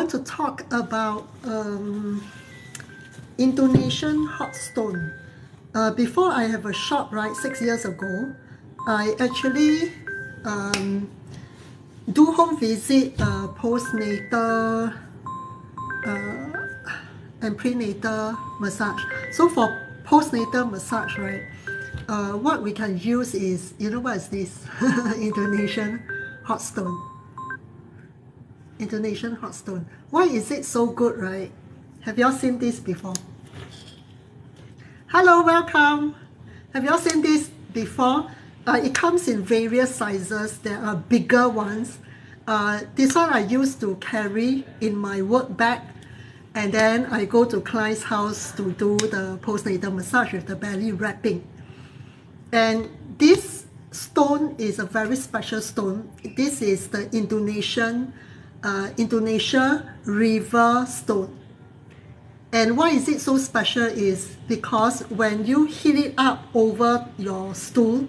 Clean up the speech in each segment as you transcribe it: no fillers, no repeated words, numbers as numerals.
want to talk about Indonesian hot stone. Before I have a shop, right, 6 years ago, I actually do home visit, postnatal and prenatal massage. So for postnatal massage, right, what we can use is, you know what is this? Indonesian hot stone. Indonesian hot stone. Why is it so good, right? Have you all seen this before? Hello, welcome. Have you all seen this before? It comes in various sizes. There are bigger ones. This one I used to carry in my work bag, and then I go to client's house to do the postnatal massage with the belly wrapping. And this stone is a very special stone. This is the Indonesia river stone. And why is it so special is because when you heat it up over your stool,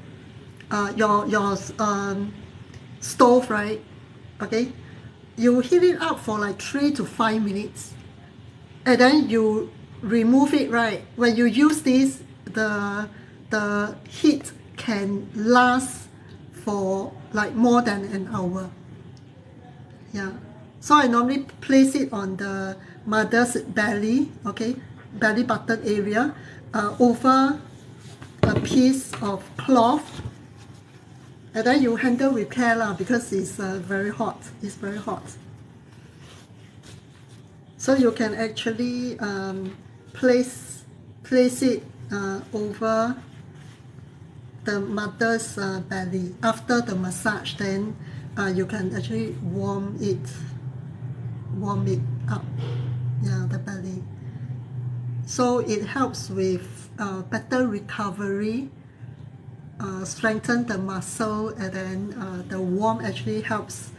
your stove, right? Okay, you heat it up for like 3 to 5 minutes, and then you remove it, right? When you use this, the heat can last for like more than an hour. Yeah. So I normally place it on the mother's belly, okay, belly button area, over a piece of cloth, and then you handle with care lah, because it's very hot. It's very hot. So you can actually place it over the mother's belly. After the massage, then you can actually warm it up, yeah, the belly. So it helps with better recovery, strengthen the muscle, and then the warmth actually helps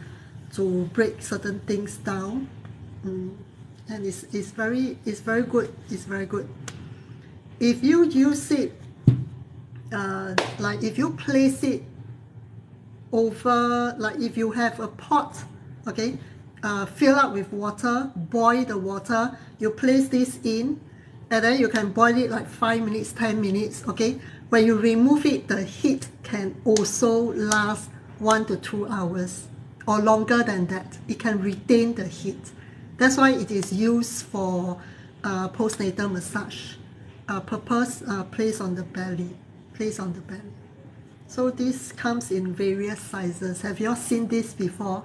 to break certain things down. And it's very good. It's very good. If you use it, like if you place it over, like if you have a pot, okay, fill up with water, boil the water, you place this in, and then you can boil it like 5 minutes, 10 minutes, okay? When you remove it, the heat can also last 1 to 2 hours or longer than that. It can retain the heat. That's why it is used for postnatal massage purpose. Place on the belly. Place on the belly. So this comes in various sizes. Have you all seen this before?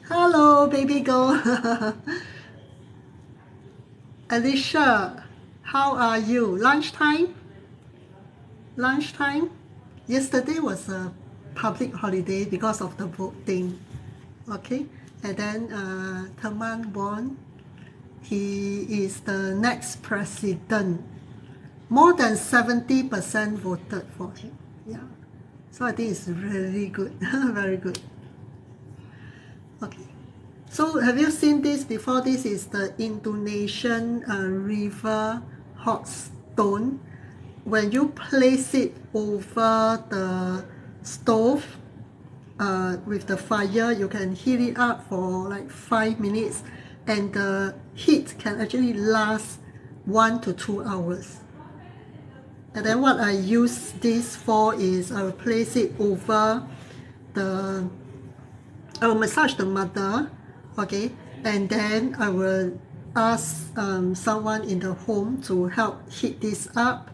Hello, baby girl. Alicia, how are you? Lunchtime? Lunchtime? Yesterday was a public holiday because of the voting. Okay, and then Teman Bon, he is the next president. More than 70% voted for him. Yeah. So I think it's really good. Very good. Okay. So have you seen this before? This is the Indonesian river hot stone. When you place it over the stove with the fire, you can heat it up for like 5 minutes, and the heat can actually last 1 to 2 hours. And then what I use this for is I will place it over I will massage the mother, okay, and then I will ask someone in the home to help heat this up,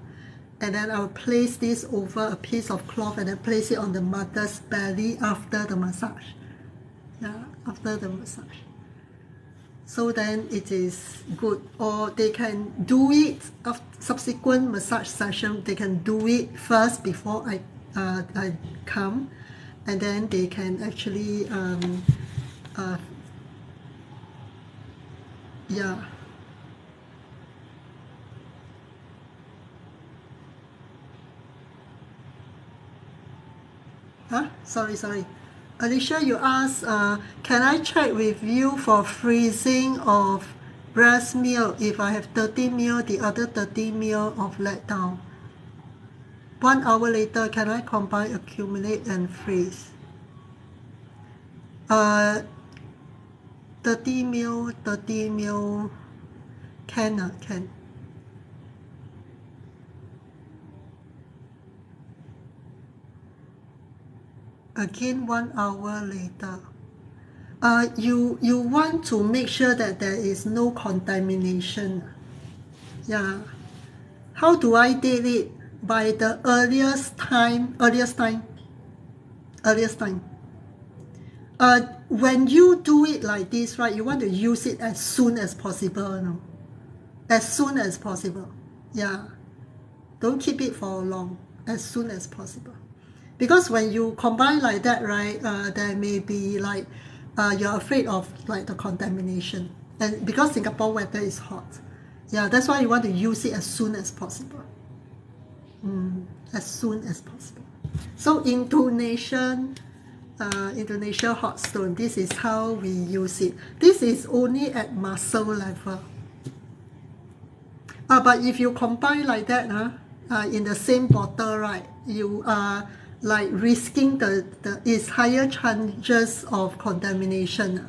and then I will place this over a piece of cloth and then place it on the mother's belly after the massage. Yeah, after the massage. So then it is good. Or they can do it after subsequent massage session. They can do it first before I come, and then they can actually yeah. Sorry. Alicia, you asked, can I check with you for freezing of breast milk if I have 30 ml, the other 30 ml of let down? 1 hour later, can I combine, accumulate, and freeze? 30 ml, 30 ml can. Again, 1 hour later. You want to make sure that there is no contamination. Yeah. How do I date it? By the earliest time. When you do it like this, right, you want to use it as soon as possible. No? As soon as possible. Yeah. Don't keep it for long. As soon as possible. Because when you combine like that, right, there may be like, you're afraid of like the contamination. And because Singapore weather is hot. Yeah, that's why you want to use it as soon as possible. As soon as possible. So Indonesia hot stone, this is how we use it. This is only at muscle level. But if you combine like that, in the same bottle, right, you are like risking is higher chances of contamination.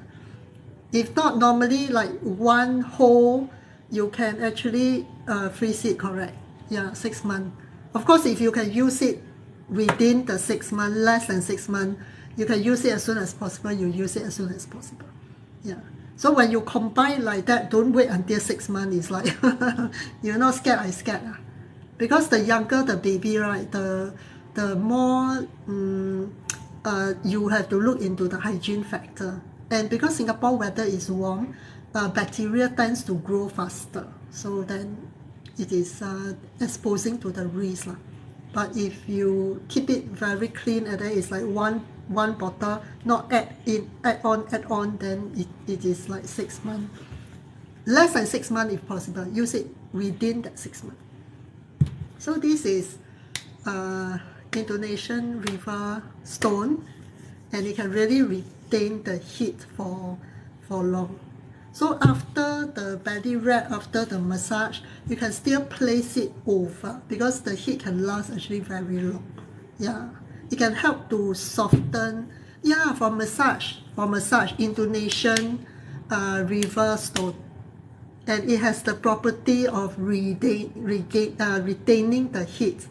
If not, normally like one whole, you can actually freeze it, correct? Yeah, 6 months. Of course, if you can use it within the 6 months, less than 6 months, you can use it as soon as possible, you use it as soon as possible. Yeah. So when you combine like that, don't wait until 6 months. It's like, you're not scared, I scared. Because the younger the baby, right, the more you have to look into the hygiene factor. And because Singapore weather is warm, bacteria tends to grow faster. So then it is exposing to the risk. But if you keep it very clean, and then it's like one bottle, not add on, then it is like 6 months. Less than 6 months if possible. Use it within that 6 months. So this is Indonesian river stone, and it can really retain the heat for long. So after the body wrap, after the massage, you can still place it over because the heat can last actually very long. Yeah, it can help to soften. Yeah, for massage, Indonesian river stone, and it has the property of retaining the heat.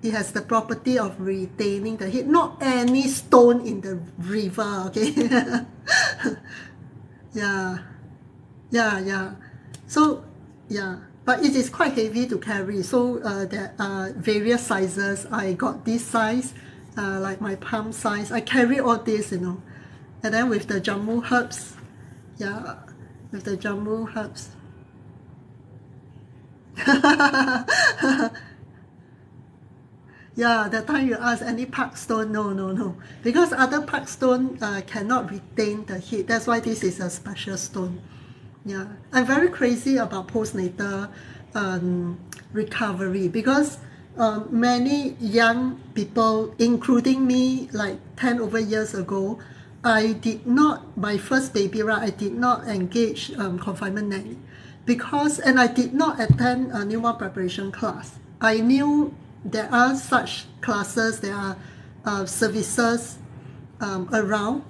It has the property of retaining the heat. Not any stone in the river, okay? Yeah. So, yeah. But it is quite heavy to carry. So, there are various sizes. I got this size, like my palm size. I carry all this, And then with the jammu herbs. Yeah. With the jammu herbs. Yeah, that time you ask any park stone, no. Because other park stone cannot retain the heat. That's why this is a special stone. Yeah, I'm very crazy about postnatal recovery because many young people, including me, like 10 over years ago, my first baby, right, I did not engage confinement nanny and I did not attend a newborn preparation class. I knew there are such classes, there are services around,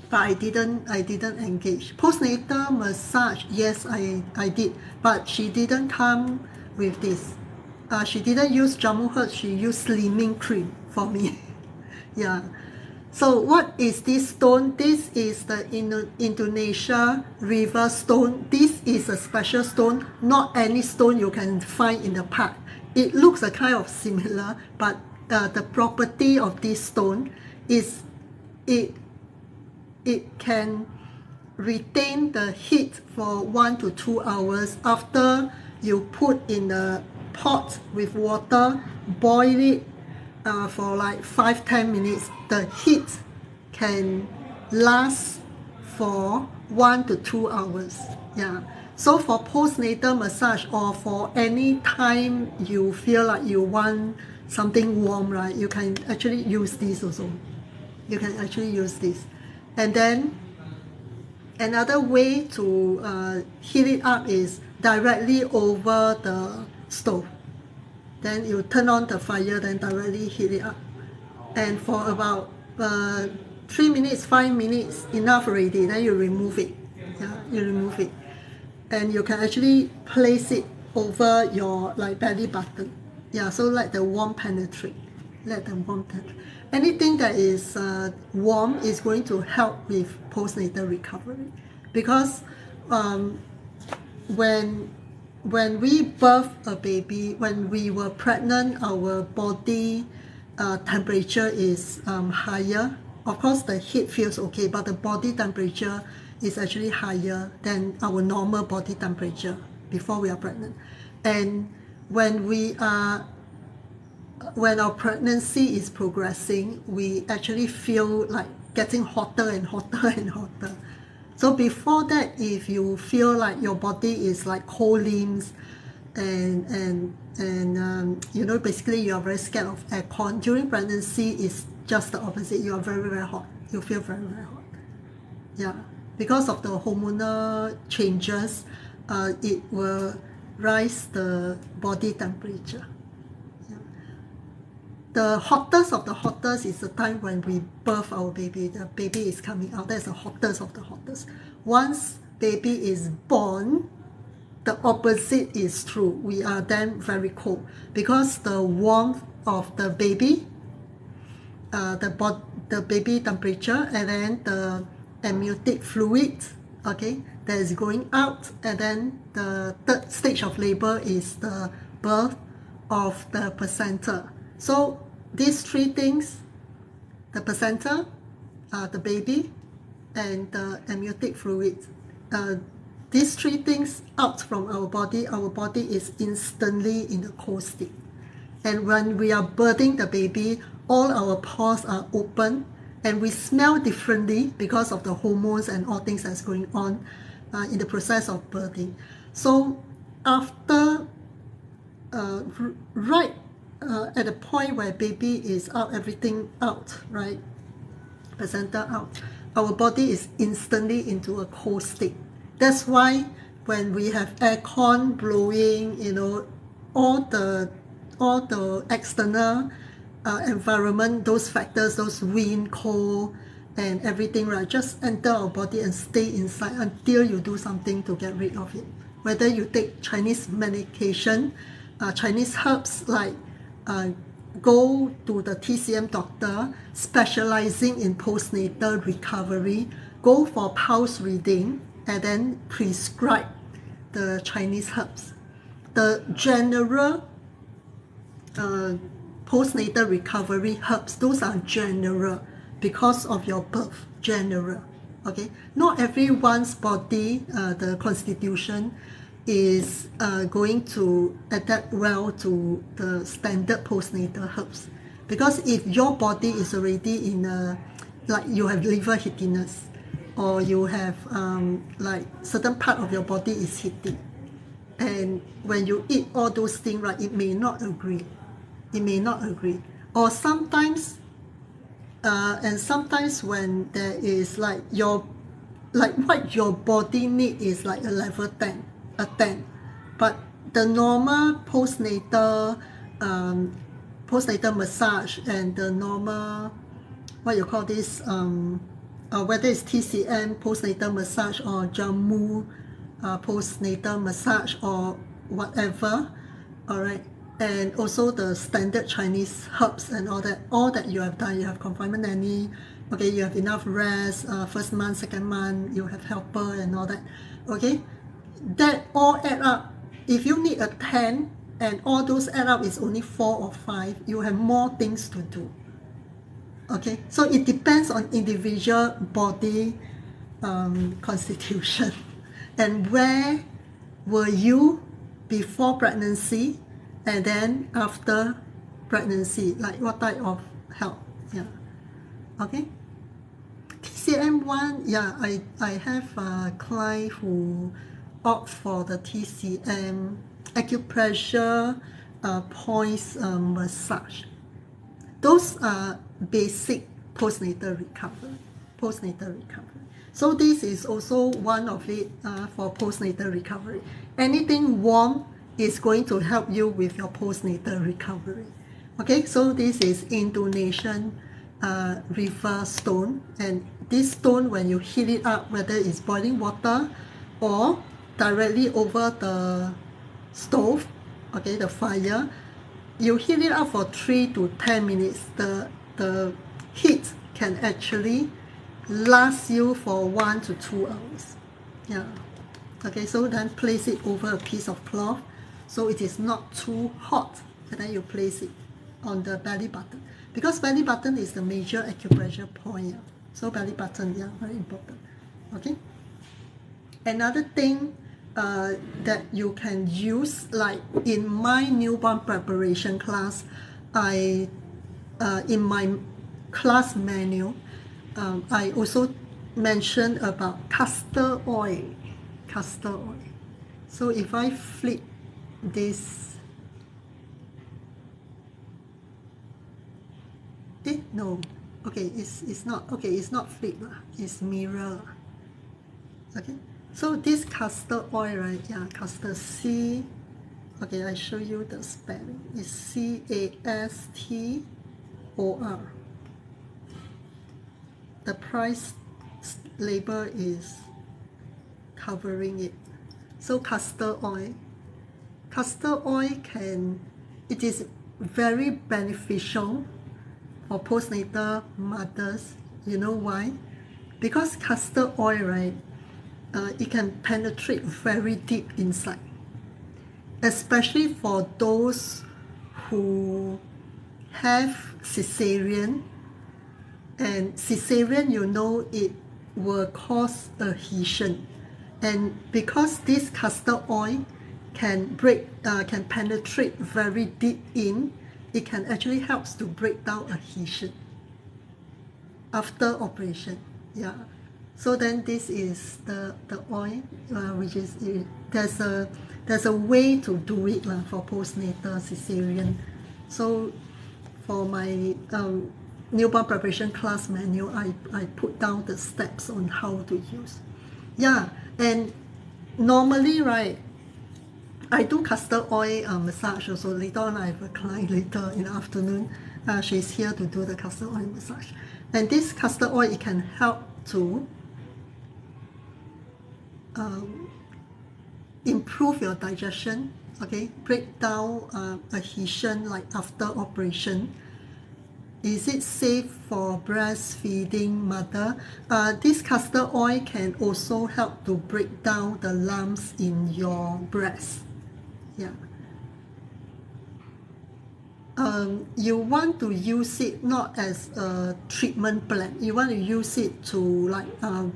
but I didn't engage. Postnatal massage, yes, I did, but she didn't come with this. She didn't use jammu herbs, she used slimming cream for me. Yeah. So what is this stone? This is the Indonesia river stone. This is a special stone, not any stone you can find in the park. It looks a kind of similar, but the property of this stone is it can retain the heat for 1 to 2 hours after you put in a pot with water, boil it for like 5-10 minutes. The heat can last for 1 to 2 hours. Yeah. So for postnatal massage or for any time you feel like you want something warm, right, you can actually use this also. You can actually use this. And then another way to heat it up is directly over the stove. Then you turn on the fire, then directly heat it up. And for about 3 minutes, 5 minutes, enough already. Then you remove it. Yeah, you remove it. And you can actually place it over your like belly button. Yeah, so let the warmth penetrate. Let the warmth penetrate. Anything that is warm is going to help with postnatal recovery, because when we birth a baby, when we were pregnant, our body temperature is higher. Of course, the head feels okay, but the body temperature is actually higher than our normal body temperature before we are pregnant. And when our pregnancy is progressing, we actually feel like getting hotter and hotter and hotter. So before that, if you feel like your body is like cold limbs and basically you are very scared of aircon, during pregnancy is just the opposite. You are very, very hot. You feel very, very hot. Yeah, because of the hormonal changes, it will rise the body temperature. The hottest of the hottest is the time when we birth our baby. The baby is coming out. That's the hottest of the hottest. Once baby is born, the opposite is true. We are then very cold because the warmth of the baby, the baby temperature, and then the amniotic fluid, okay, that is going out, and then the third stage of labor is the birth of the placenta. So these three things, the placenta, the baby, and the amniotic fluid, these three things out from our body is instantly in the cold state. And when we are birthing the baby, all our pores are open and we smell differently because of the hormones and all things that's going on in the process of birthing. So after at the point where baby is out, everything out, right? Placenta out, our body is instantly into a cold state. That's why when we have aircon blowing, all the external environment, those factors, those wind, cold, and everything, right, just enter our body and stay inside until you do something to get rid of it. Whether you take Chinese medication, Chinese herbs like go to the TCM doctor specializing in postnatal recovery, go for pulse reading, and then prescribe the Chinese herbs. The general postnatal recovery herbs, those are general because of your birth, general. Okay, not everyone's body, the constitution is going to adapt well to the standard postnatal herbs, because if your body is already in like you have liver heatiness, or you have like certain part of your body is heating, and when you eat all those things, right, it may not agree, or sometimes when there is like what your body need is like a level 10, but the normal postnatal massage and the normal, what you call this, whether it's TCM postnatal massage or Jammu postnatal massage or whatever, all right, and also the standard Chinese herbs and all that you have done, you have confinement nanny, okay, you have enough rest, first month, second month, you have helper and all that, okay, that all add up. If you need a 10 and all those add up is only 4 or 5, you have more things to do. Okay, so it depends on individual body constitution and where were you before pregnancy and then after pregnancy, like what type of help. Yeah, okay. TCM1, yeah, I have a client who opt for the TCM acupressure points massage. Those are basic postnatal recovery. So this is also one of it for postnatal recovery. Anything warm is going to help you with your postnatal recovery. Okay, so this is Indonesian river stone, and this stone, when you heat it up, whether it's boiling water or directly over the stove, okay, the fire, you heat it up for 3 to 10 minutes. The heat can actually last you for 1 to 2 hours. Yeah. Okay, so then place it over a piece of cloth so it is not too hot, and then you place it on the belly button, because belly button is the major acupressure point. Yeah. So belly button, yeah, very important. Okay. Another thing that you can use, like in my newborn preparation class, in my class manual, I also mentioned about castor oil. Castor oil. So if I flip this, no, okay, it's not, okay, it's not flip, it's mirror. Okay, so this castor oil, right? Yeah, castor, C, okay, I show you the spelling. It's CASTOR. The price label is covering it. So castor oil it is very beneficial for postnatal mothers. You know why? Because castor oil, right, it can penetrate very deep inside, especially for those who have cesarean. And cesarean, you know, it will cause adhesion, and because this castor oil can penetrate very deep in, it can actually helps to break down adhesion after operation. Yeah. So then this is the oil, which is there's a way to do it for postnatal cesarean. So for my newborn preparation class manual, I put down the steps on how to use. Yeah, and normally, right, I do castor oil massage also. Later on, I have a client later in the afternoon. She's here to do the castor oil massage. And this castor oil, it can help to improve your digestion, okay, break down adhesion like after operation. Is it safe for breastfeeding mother? This castor oil can also help to break down the lumps in your breast. Yeah. You want to use it not as a treatment plan. You want to use it to like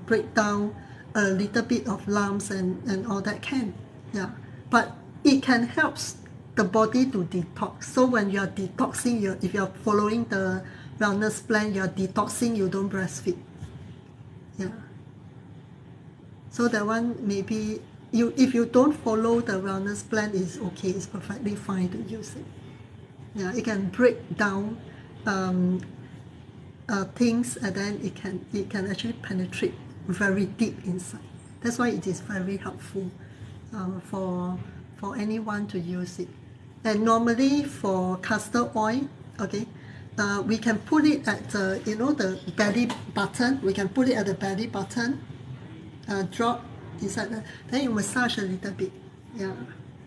break down a little bit of lumps and all that can. Yeah. But it can help the body to detox. So when you're detoxing, if you're following the wellness plan, you're detoxing, you don't breastfeed. Yeah. So that one, maybe if you don't follow the wellness plan, is okay, it's perfectly fine to use it. Yeah, it can break down things, and then it can actually penetrate very deep inside. That's why it is very helpful for anyone to use it. And normally for castor oil, okay, we can put it at the belly button. We can put it at the belly button, drop inside, then you massage a little bit. Yeah.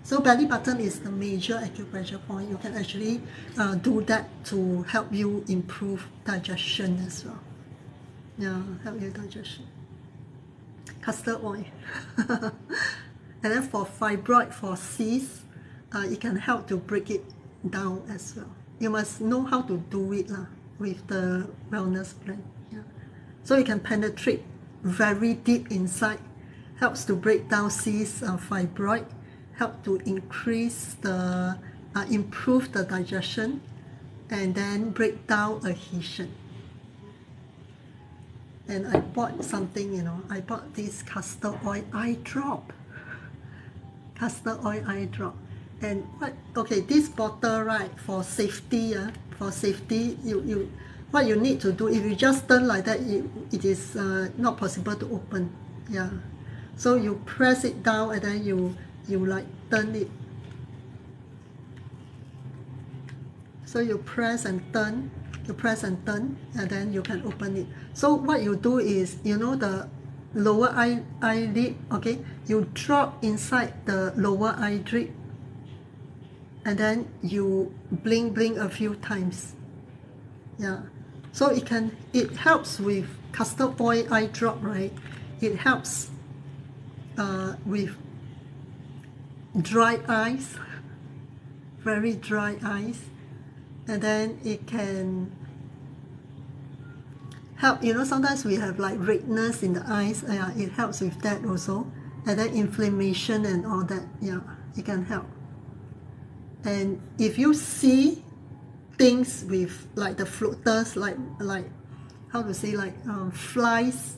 So belly button is the major acupressure point. You can actually do that to help you improve digestion as well. Yeah, help your digestion. Castor oil. And then for fibroid, for cysts, it can help to break it down as well. You must know how to do it with the wellness plan. Yeah. So it can penetrate very deep inside, helps to break down cysts, fibroid, help to increase improve the digestion, and then break down adhesion. And I bought something, I bought this castor oil eye drop. Castor oil eye drop. And this bottle, right, for safety, what you need to do, if you just turn like that, it is not possible to open. Yeah. So you press it down, and then you like turn it. So you press and turn, You press and turn, and then you can open it. So what you do is, you know the lower eyelid, okay? You drop inside the lower eyelid, and then you blink a few times. Yeah. So it helps with castor oil eye drop, right? It helps with dry eyes, very dry eyes, and then it can help, you know, sometimes we have like redness in the eyes, yeah, it helps with that also, and then inflammation and all that, yeah, it can help. And if you see things with like the floaters, like how to say, like flies,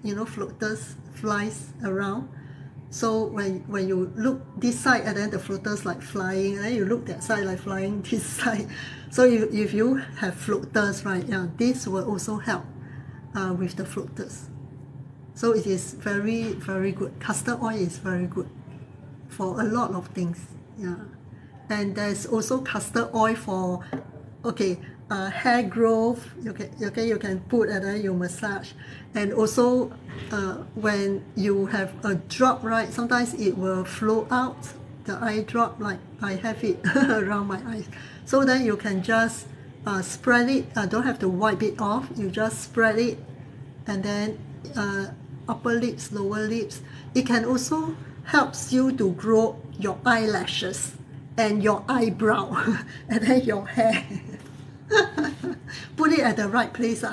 you know, floaters, flies around. So when you look this side and then the floaters like flying, and then you look that side like flying this side. So if you have floaters, right, yeah, this will also help with the floaters. So it is very, very good. Castor oil is very good for a lot of things, yeah. And there's also castor oil for, okay, hair growth. You can put and then you massage. And also when you have a drop, right, sometimes it will flow out, the eye drop, like I have it around my eyes. So then you can just spread it, don't have to wipe it off, you just spread it, and then upper lips, lower lips. It can also helps you to grow your eyelashes and your eyebrow and then your hair. Put it at the right place,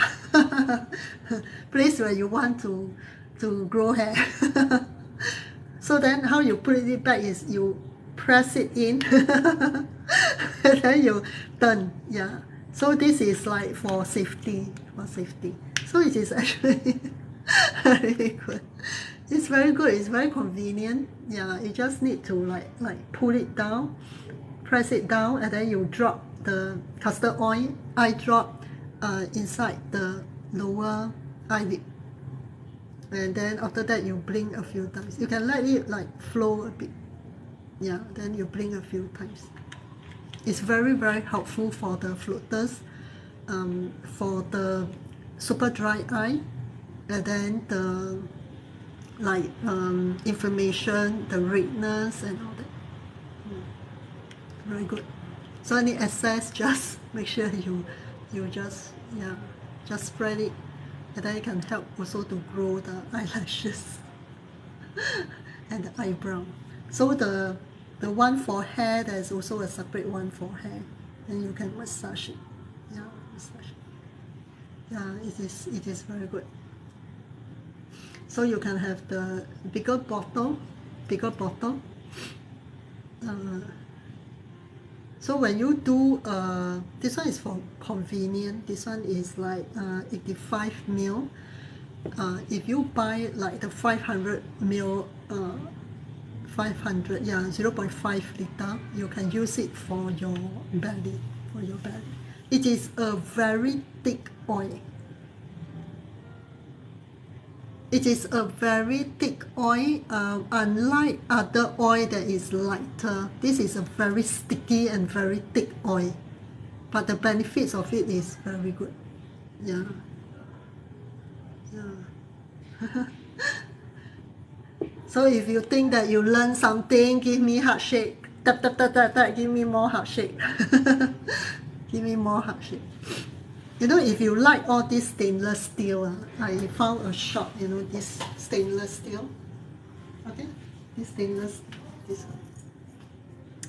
place where you want to grow hair. So then how you put it back is you press it in and then you turn, yeah. So this is like for safety, so it is actually very good. It's very good, it's very convenient, yeah. You just need to like pull it down, press it down, and then you drop the castor oil eye drop inside the lower eyelid, and then after that you blink a few times. You can let it like flow a bit, yeah, then you blink a few times. It's very, very helpful for the floaters, for the super dry eye, and then the like inflammation, the redness and all that. Very good. So any excess, just make sure you just, yeah, just spread it, and then it can help also to grow the eyelashes and the eyebrow. So the one for hair, there's also a separate one for hair, and you can massage it. Yeah, massage it. Yeah, it is very good. So you can have the bigger bottle. So when you do, this one is for convenient. This one is like 85 ml. If you buy like the 500 ml, 500, yeah, 0.5 liter, you can use it for your belly. It is a very thick oil. It is a very thick oil, unlike other oil that is lighter. This is a very sticky and very thick oil, but the benefits of it is very good. Yeah. So if you think that you learn something, give me heart shake. Tap, give me more heart shake. Give me more heart shake. You know, if you like all this stainless steel, I found a shop, you know, this stainless steel. Okay, this stainless, this one.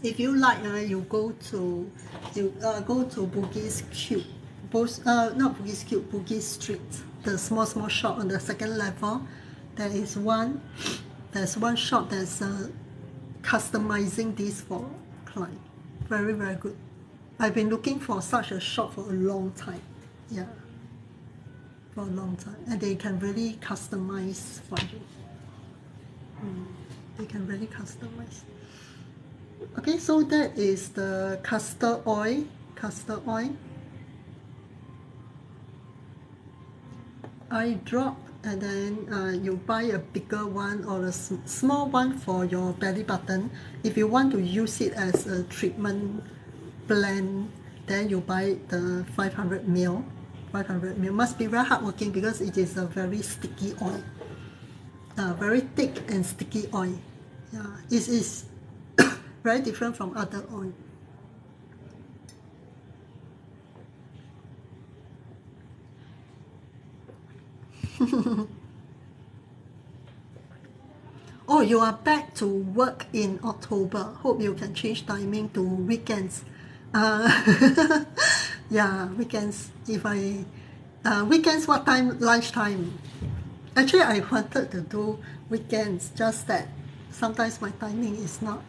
If you like, you go to Bugis Cube, not Bugis Cube, Bugis Street, the small shop on the second level. There's one shop that's customizing this for client. Very, very good. I've been looking for such a shop for a long time. Yeah, for a long time, and they can really customize for you. They can really customize. Okay, so that is the castor oil. Eye drop, and then you buy a bigger one or a small one for your belly button. If you want to use it as a treatment blend, then you buy the 500 ml. 500 ml must be very hardworking because it is a very sticky oil, very thick and sticky oil. Yeah, it is very different from other oil. Oh, you are back to work in October. Hope you can change timing to weekends. Yeah, weekends. If I weekends, what time? Lunchtime. Actually, I wanted to do weekends, just that sometimes my timing is not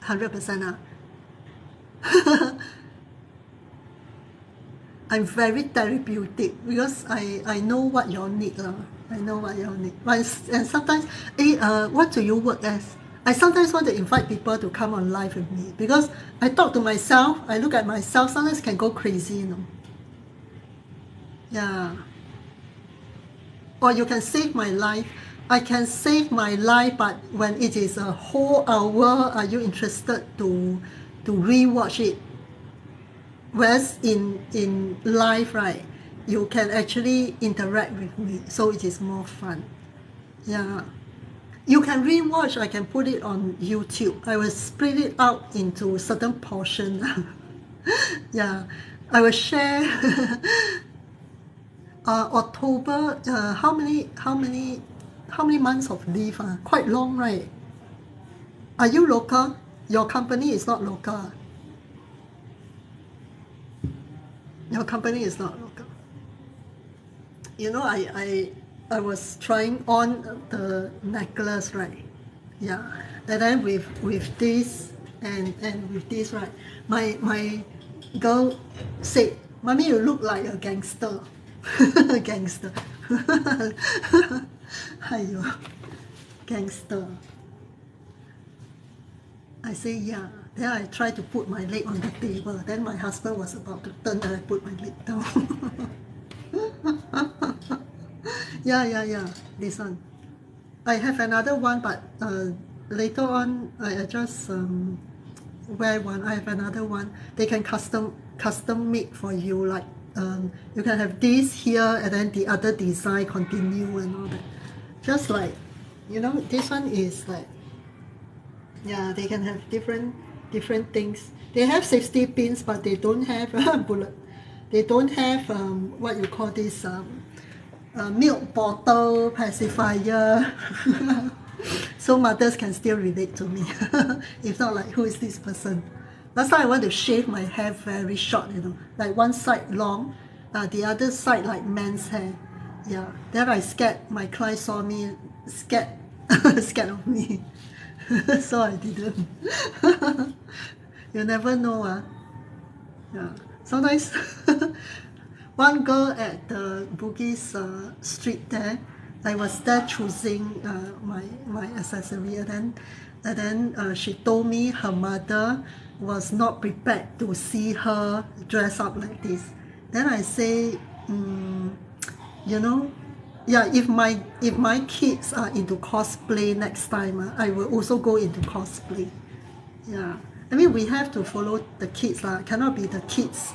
100%. I'm very therapeutic because I know what you all need. I know what you all need. And sometimes, what do you work as? I sometimes want to invite people to come on live with me because I talk to myself, I look at myself, sometimes can go crazy, you know. Yeah. Or you can save my life. I can save my life, but when it is a whole hour, are you interested to rewatch it? Whereas in live, right, you can actually interact with me, so it is more fun. Yeah. You can rewatch, I can put it on YouTube. I will split it out into certain portion. Yeah. I will share October, how many months of leave? Quite long, right? Are you local? Your company is not local. Your company is not local. You know, I was trying on the necklace, right? Yeah. And then with this and with this, right? My girl said, "Mommy, you look like a gangster." Gangster. Aiyo, gangster. I say, yeah. Then I try to put my leg on the table. Then my husband was about to turn and I put my leg down. Yeah. This one. I have another one, but later on I just wear one. I have another one. They can custom make for you. Like you can have this here and then the other design continue and all that. Just like, you know, this one is like, yeah, they can have different things. They have 60 pins, but they don't have bullet. They don't have what you call this milk bottle pacifier. So mothers can still relate to me. If not, like, who is this person? Last time I want to shave my hair very short, you know, like one side long, the other side like men's hair. Yeah. Then I scared my client saw me, scared of me. So I didn't. You never know. Yeah. Sometimes one girl at the Bugis street there, I was there choosing my accessory, and then she told me her mother was not prepared to see her dress up like this. Then I say, you know, yeah, if my kids are into cosplay next time, I will also go into cosplay. Yeah, I mean, we have to follow the kids lah. Cannot be the kids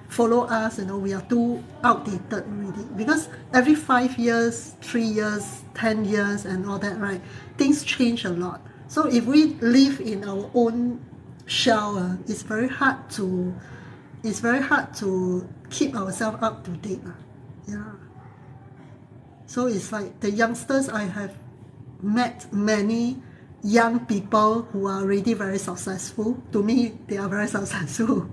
follow us. You know, we are too outdated already. Because every 5 years, 3 years, 10 years, and all that, right? Things change a lot. So if we live in our own shell, it's very hard to keep ourselves up to date. Yeah. So it's like the youngsters, I have met many young people who are already very successful. To me, they are very successful.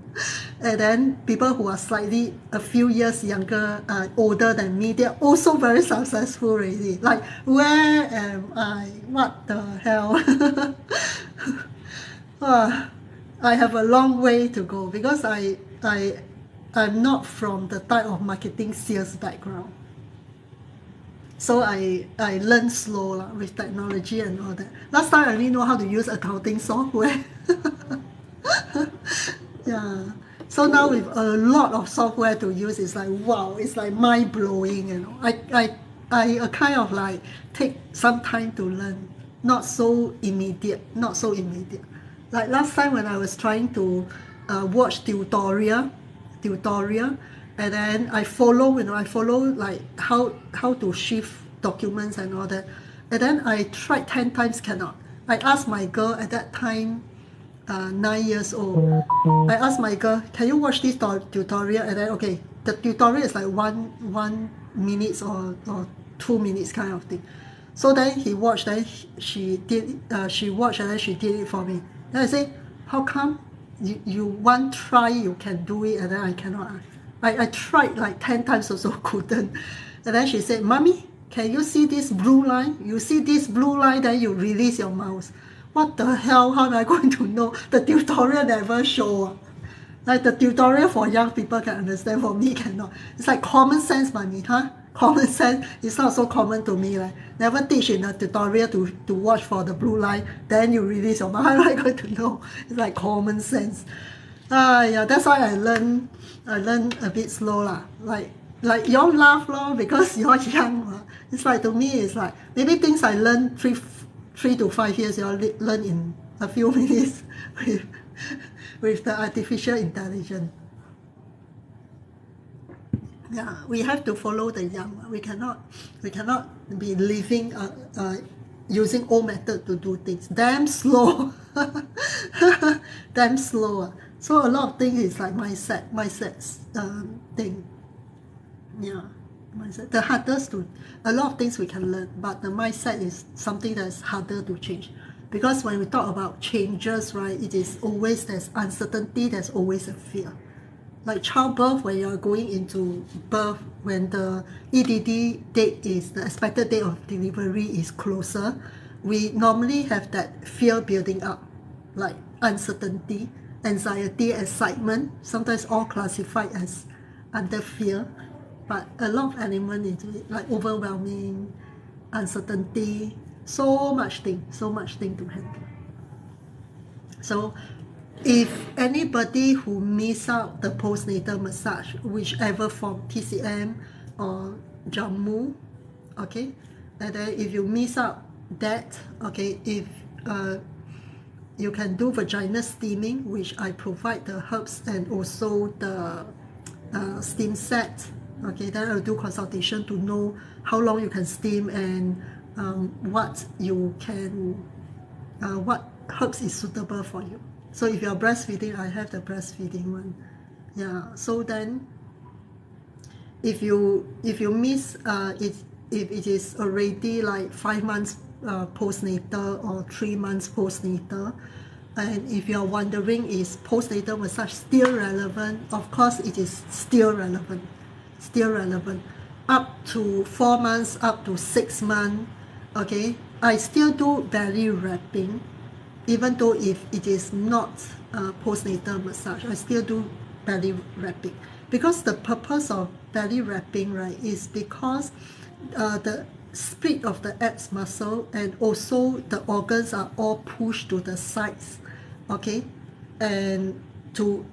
And then people who are slightly a few years younger, older than me, they are also very successful already. Like, where am I? What the hell? I have a long way to go because I'm not from the type of marketing sales background. So I learned slow with technology and all that. Last time I only know how to use accounting software. Yeah. So now with a lot of software to use, it's like, wow, it's like mind blowing. You know, I kind of like take some time to learn, not so immediate. Like last time when I was trying to watch tutorial, and then I follow, like how to shift documents and all that. And then I tried 10 times, cannot. I asked my girl at that time, 9 years old. I asked my girl, can you watch this tutorial? And then, okay, the tutorial is like one minutes or 2 minutes kind of thing. So then he watched, then she watched, and then she did it for me. Then I say, how come you one try you can do it, and then I cannot? I tried like 10 times also couldn't. And then she said, Mommy, can you see this blue line? You see this blue line, then you release your mouse. What the hell? How am I going to know? The tutorial never show. Like the tutorial for young people can understand, for me cannot. It's like common sense, money, huh? Common sense is not so common to me. Like never teach in a tutorial to watch for the blue line, then you release your mouse. How am I going to know? It's like common sense. Yeah, that's why I learn a bit slow lah. Like y'all laugh lor because you're young. It's like, to me, it's like maybe things I learn 3 to 5 years, y'all learn in a few minutes with the artificial intelligence. Yeah, we have to follow the young. We cannot be living using old method to do things. Damn slow. Damn slow. So a lot of things is like mindset thing. Yeah, mindset. The hardest a lot of things we can learn, but the mindset is something that's harder to change. Because when we talk about changes, right, it is always, there's uncertainty, there's always a fear. Like childbirth, when you're going into birth, when the EDD date is, the expected date of delivery is closer, we normally have that fear building up, like uncertainty, anxiety, excitement, sometimes all classified as under fear. But a lot of element into it, like overwhelming, uncertainty, so much thing to handle. So if anybody who miss out the postnatal massage, whichever form, TCM or Jammu, okay, and then if you miss out that, okay, if you can do vaginal steaming, which I provide the herbs and also the steam set. Okay, then I'll do consultation to know how long you can steam and what herbs is suitable for you. So if you're breastfeeding, I have the breastfeeding one. Yeah. So then, if you miss if it is already like 5 months postnatal or 3 months postnatal, and if you're wondering is postnatal massage still relevant, of course it is still relevant. Up to 4 months, up to 6 months, okay, I still do belly wrapping, even though if it is not postnatal massage, I still do belly wrapping, because the purpose of belly wrapping, right, is because the split of the abs muscle and also the organs are all pushed to the sides, okay, and to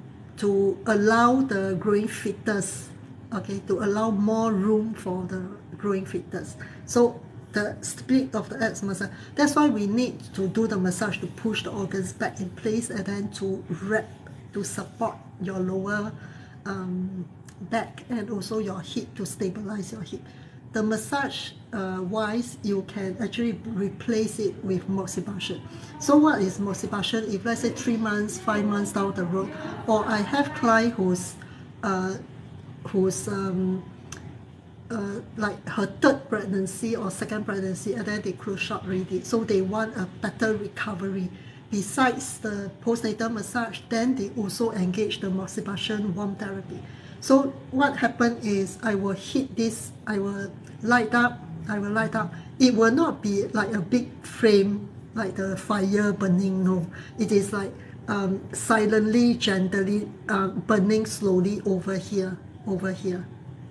allow the growing fetus, okay, to allow more room for the growing fetus. So the split of the abs muscle, that's why we need to do the massage to push the organs back in place, and then to wrap, to support your lower back and also your hip, to stabilize your hip. The massage wise, you can actually replace it with moxibustion. So what is moxibustion? If let's say 3 months, 5 months down the road, or I have client who's like her 3rd pregnancy or 2nd pregnancy, and then they close short already, so they want a better recovery. Besides the postnatal massage, then they also engage the moxibustion warm therapy. So what happened is, I will hit this, I will light up. It will not be like a big flame, like the fire burning, no. It is like silently, gently burning slowly over here.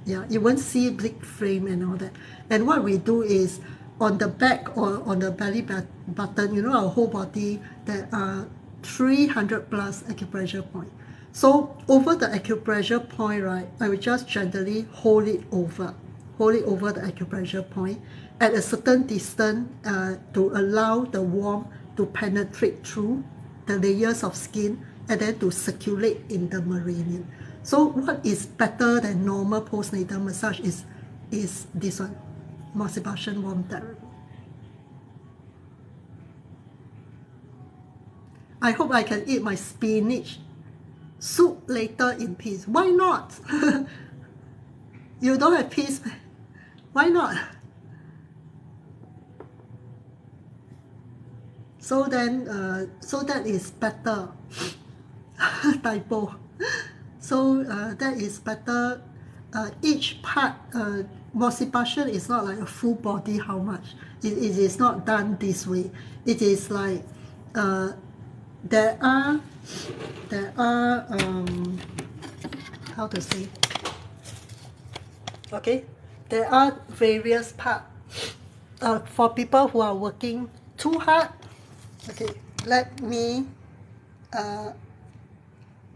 Yeah, you won't see big flame and all that. And what we do is, on the back or on the belly button, our whole body, there are 300 plus acupressure points. So over the acupressure point, right, I will just gently hold it over the acupressure point at a certain distance to allow the warmth to penetrate through the layers of skin and then to circulate in the meridian. So what is better than normal postnatal massage is this one, moxibustion warm therapy. I hope I can eat my spinach soup later in peace. Why not? You don't have peace? Why not? So then, so that is better. Typo. So that is better. Each part, moxibustion is not like a full body. How much? It is not done this way. It is like there are how to say? Okay, there are various parts for people who are working too hard. Okay, let me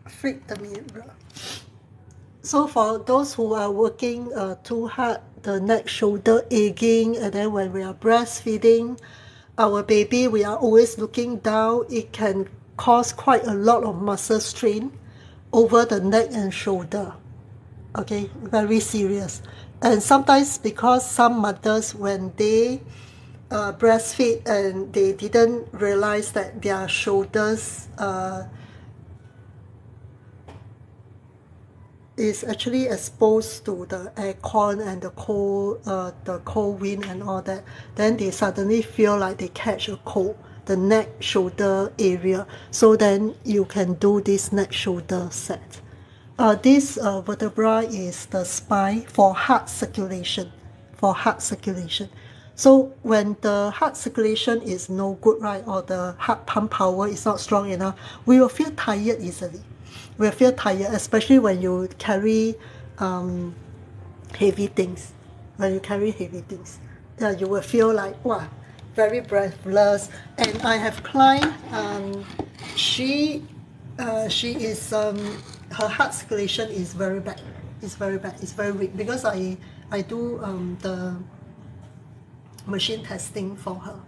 flip the mirror. So for those who are working too hard, the neck shoulder aching, and then when we are breastfeeding our baby, we are always looking down. It can cause quite a lot of muscle strain over the neck and shoulder. Okay, very serious. And sometimes because some mothers, when they breastfeed and they didn't realize that their shoulders is actually exposed to the aircon and the cold wind and all that, then they suddenly feel like they catch a cold, the neck shoulder area. So then you can do this neck shoulder set. This vertebra is the spine for heart circulation. So when the heart circulation is no good, right, or the heart pump power is not strong enough, we will feel tired easily. We'll feel tired, especially when you carry heavy things. When you carry heavy things, you will feel like, wow, very breathless. And I have client, she is her heart circulation is very bad. It's very bad. It's very weak because I do the machine testing for her,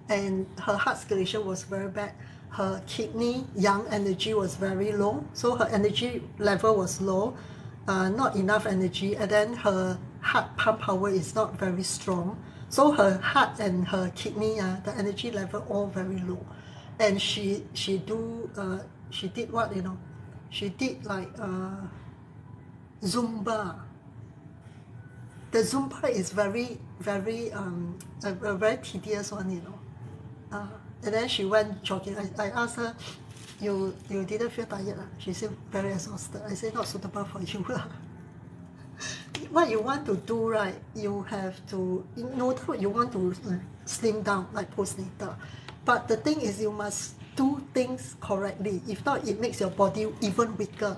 and her heart circulation was very bad. Her kidney yang energy was very low, so her energy level was low, not enough energy, and then her heart pump power is not very strong. So her heart and her kidney, the energy level all very low, and she did what, you know? She did like Zumba. The Zumba is very a very tedious one, you know. And then she went jogging. I asked her, you didn't feel tired? She said very exhausted. I said not suitable for you. What you want to do, right? You have to, in order you want to slim down like postnatal. But the thing is, you must do things correctly. If not, it makes your body even weaker.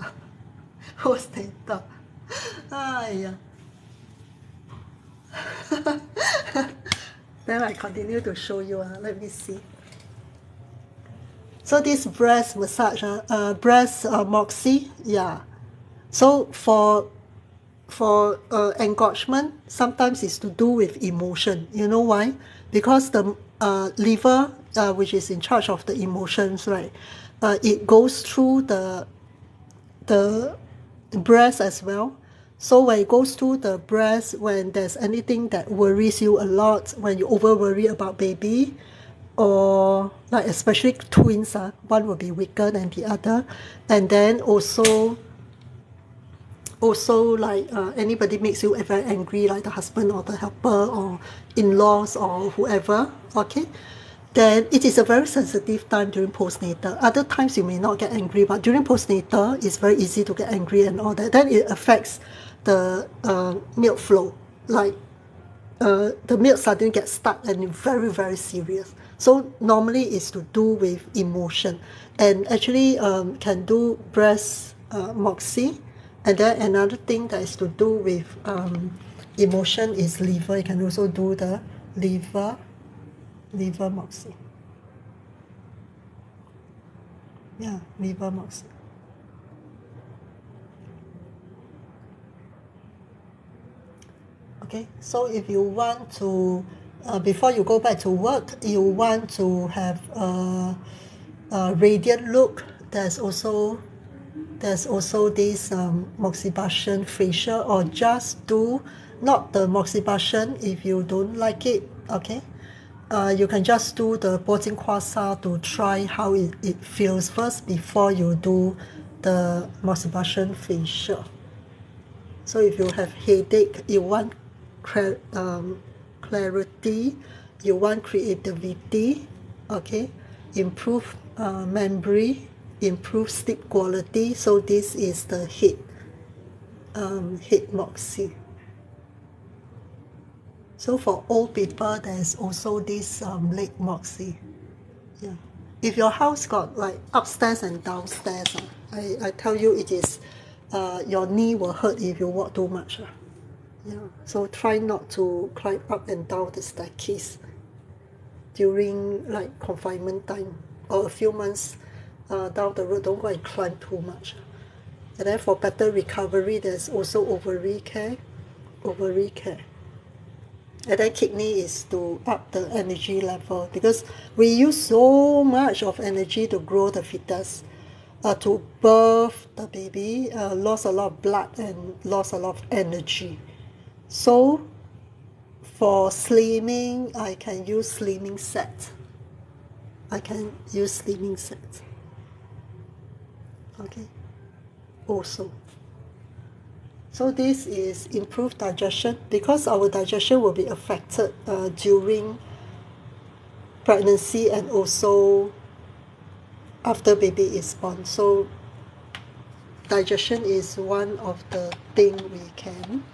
Postnatal. Yeah. Then I continue to show you. Let me see. So this breast massage, breast moxie, yeah. So for engorgement, sometimes it's to do with emotion. You know why? Because the liver, which is in charge of the emotions, right? It goes through the breast as well. So when it goes through the breast, when there's anything that worries you a lot, when you over worry about baby, or like especially twins, one will be weaker than the other, and then also like anybody makes you very angry, like the husband or the helper or in-laws or whoever, okay, then it is a very sensitive time during postnatal. Other times you may not get angry, but during postnatal it's very easy to get angry and all that. Then it affects the milk flow, like the milk suddenly gets stuck and very, very serious. So normally it's to do with emotion, and actually can do breast moxie. And then another thing that is to do with emotion is liver. You can also do the liver moxie. Yeah, liver moxie. Okay, so if you want to, before you go back to work, you want to have radiant look, there's also this moxibustion facial, or just do not the moxibustion if you don't like it, okay. You can just do the 铂金刮痧 to try how it feels first before you do the moxibustion facial. So if you have headache, you want clarity, you want creativity, okay, improve memory, improve sleep quality. So this is the head moxie. So for old people, there's also this leg moxie. Yeah. If your house got like upstairs and downstairs, I tell you it is, your knee will hurt if you walk too much. Yeah. So try not to climb up and down the staircase during like confinement time, or a few months down the road. Don't go and climb too much. And then for better recovery, there's also ovary care. And then kidney is to up the energy level, because we use so much of energy to grow the fetus, to birth the baby, lost a lot of blood and lost a lot of energy. So for slimming, I can use slimming set. Okay. Also. So this is improved digestion, because our digestion will be affected during pregnancy and also after baby is born. So digestion is one of the things we can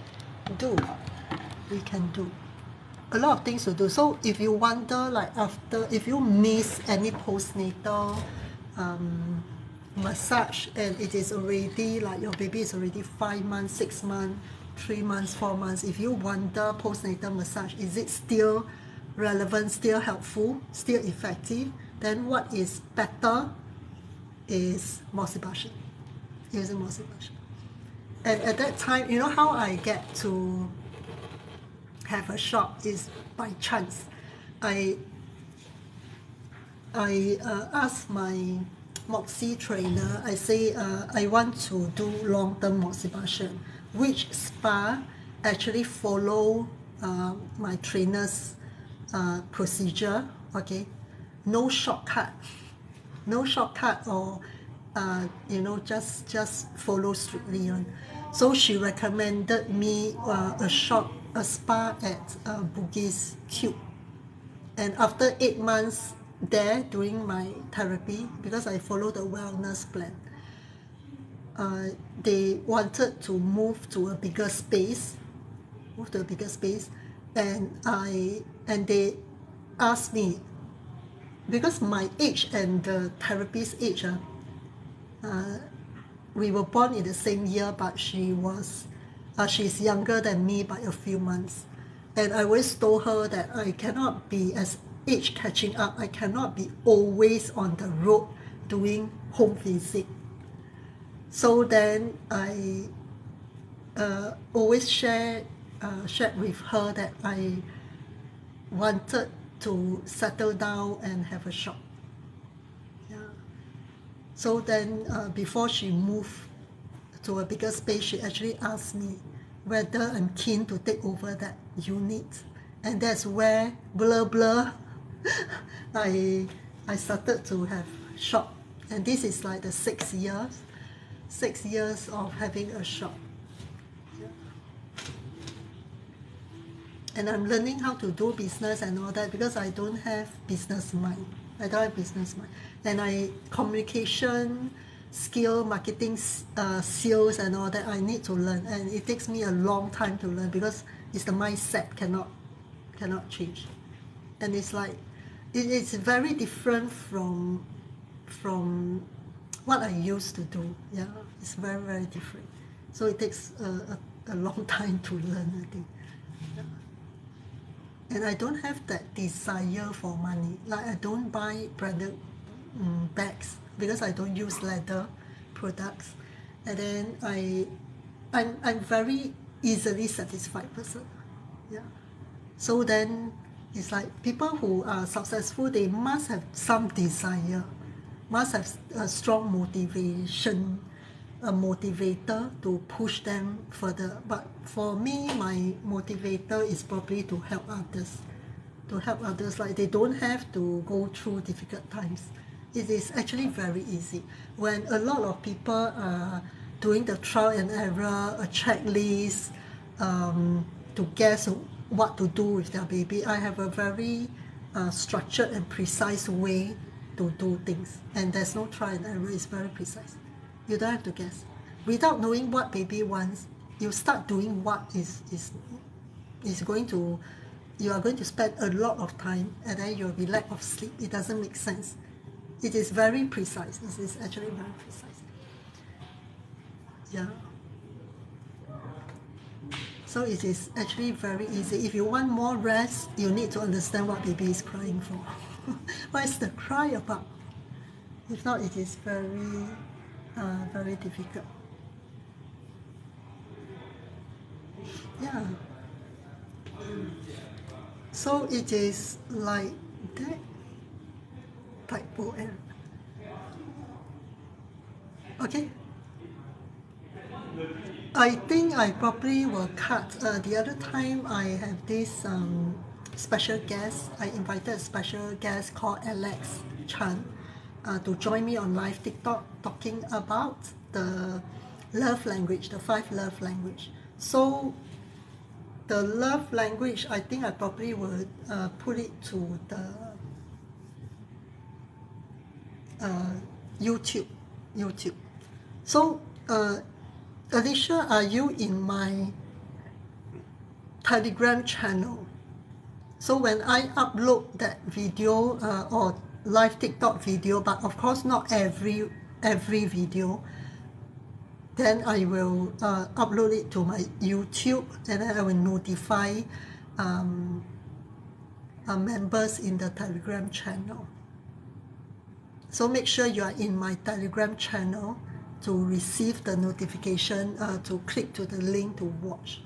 do. A lot of things to do. So if you wonder, like if you miss any postnatal massage, and it is already like your baby is already 5 months, 6 months, 3 months, 4 months, if you wonder postnatal massage, is it still relevant, still helpful, still effective, then what is better is moxibustion, using moxibustion. And at that time, you know how I get to have a shock is by chance. I asked my Moxie trainer, I say I want to do long-term moxibustion. Which spa actually follow my trainer's procedure, okay? No shortcut, or just follow strictly on. So she recommended me a spa at Bugis Cube. And after 8 months there during my therapy, because I follow the wellness plan, they wanted to move to a bigger space, and they asked me, because my age and the therapist's age, we were born in the same year, but she's younger than me by a few months. And I always told her that I cannot be, as age catching up, I cannot be always on the road doing home visit. So then I always shared with her that I wanted to settle down and have a shop. Yeah. So then before she moved to a bigger space, she actually asked me whether I'm keen to take over that unit. And that's where I started to have shop. And this is like the 6 years of having a shop. Yeah. And I'm learning how to do business and all that, because I don't have business mind. And communication skill, marketing, sales and all that, I need to learn. And it takes me a long time to learn, because it's the mindset cannot change. And it's like, it's very different from what I used to do. Yeah, it's very, very different. So it takes a long time to learn, I think. Yeah. And I don't have that desire for money. Like, I don't buy branded bags, because I don't use leather products. And then I'm very easily satisfied person. Yeah. So then it's like people who are successful, they must have some desire. must have a strong motivation, a motivator to push them further. But for me, my motivator is probably to help others. To help others, like they don't have to go through difficult times. It is actually very easy. When a lot of people are doing the trial and error, a checklist, to guess what to do with their baby, I have a very structured and precise way to do things. And there's no trial and error, it's very precise. You don't have to guess. Without knowing what baby wants, you start doing what is going to, you are going to spend a lot of time and then you'll be lack of sleep. It doesn't make sense. It is very precise. It is actually very precise. Yeah. So it is actually very easy. If you want more rest, you need to understand what baby is crying for. What is the cry about? If not, it is very, very difficult. Yeah. So it is like that. Typo error. Okay. I think I probably will cut. The other time I have this special guest. I invited a special guest called Alex Chan to join me on live TikTok talking about the love language, the 5 love language. So the love language, I think I probably would put it to the YouTube. So Alicia, are you in my Telegram channel? So when I upload that video or live TikTok video, but of course not every video, then I will upload it to my YouTube, and then I will notify members in the Telegram channel. So make sure you are in my Telegram channel to receive the notification, to click to the link to watch.